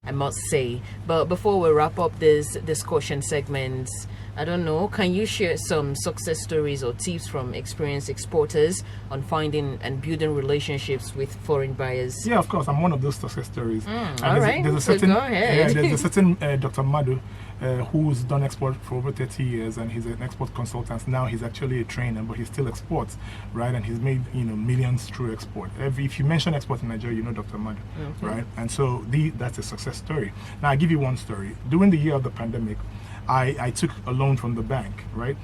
I must say. But before we wrap up this discussion segment, I don't know, can you share some success stories or tips from experienced exporters on finding and building relationships with foreign buyers? Yeah, of course. I'm one of those success stories. All right. There's a certain, go ahead. there's a certain Dr. Madu who's done export for over 30 years, and he's an export consultant. Now he's actually a trainer, but he still exports, right? And he's made millions through export. If you mention export in Nigeria, you know Dr. Madu, right? And so that's a success story. Now I give you one story. During the year of the pandemic, I took a loan from the bank, right?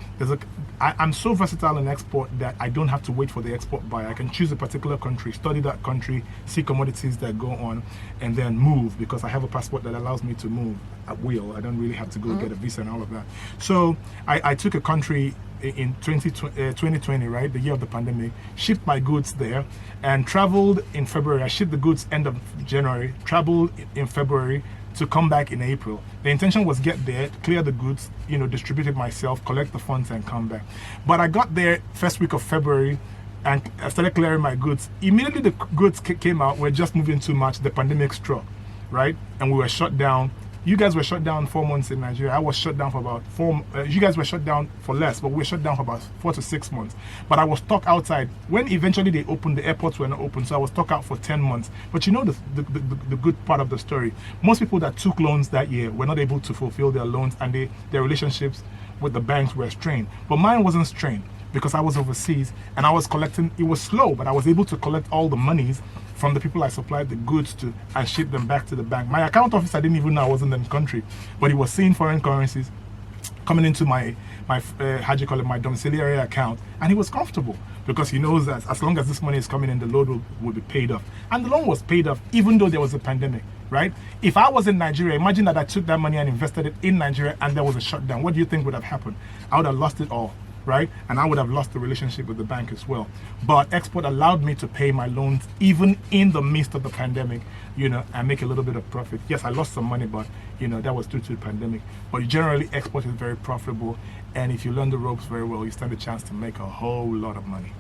I'm so versatile in export that I don't have to wait for the export buyer. I can choose a particular country, study that country, see commodities that go on, and then move, because I have a passport that allows me to move at will. I don't really have to go get a visa and all of that. So I took a country in 2020, right, the year of the pandemic, shipped my goods there and traveled in February. I shipped the goods end of January, traveled in February, to come back in April. The intention was get there, clear the goods, distribute it myself, collect the funds and come back. But I got there first week of February and I started clearing my goods. Immediately the goods came out, we're just moving too much, the pandemic struck, right? And we were shut down. You guys were shut down 4 months in Nigeria. I was shut down for about you guys were shut down for less, but we were shut down for about 4 to 6 months. But I was stuck outside. When eventually they opened, the airports were not open, so I was stuck out for 10 months. But you know the good part of the story. Most people that took loans that year were not able to fulfill their loans, and their relationships with the banks were strained. But mine wasn't strained because I was overseas and I was collecting. It was slow, but I was able to collect all the monies from the people I supplied the goods to and ship them back to the bank. My account officer didn't even know I wasn't in the country, but he was seeing foreign currencies coming into my my domiciliary account, and he was comfortable because he knows that as long as this money is coming in, the loan will be paid off. And the loan was paid off even though there was a pandemic, right? If I was in Nigeria, imagine that I took that money and invested it in Nigeria and there was a shutdown. What do you think would have happened? I would have lost it all, right? And I would have lost the relationship with the bank as well. But export allowed me to pay my loans even in the midst of the pandemic, and make a little bit of profit. Yes, I lost some money, but that was due to the pandemic. But generally, export is very profitable, and if you learn the ropes very well, you stand a chance to make a whole lot of money.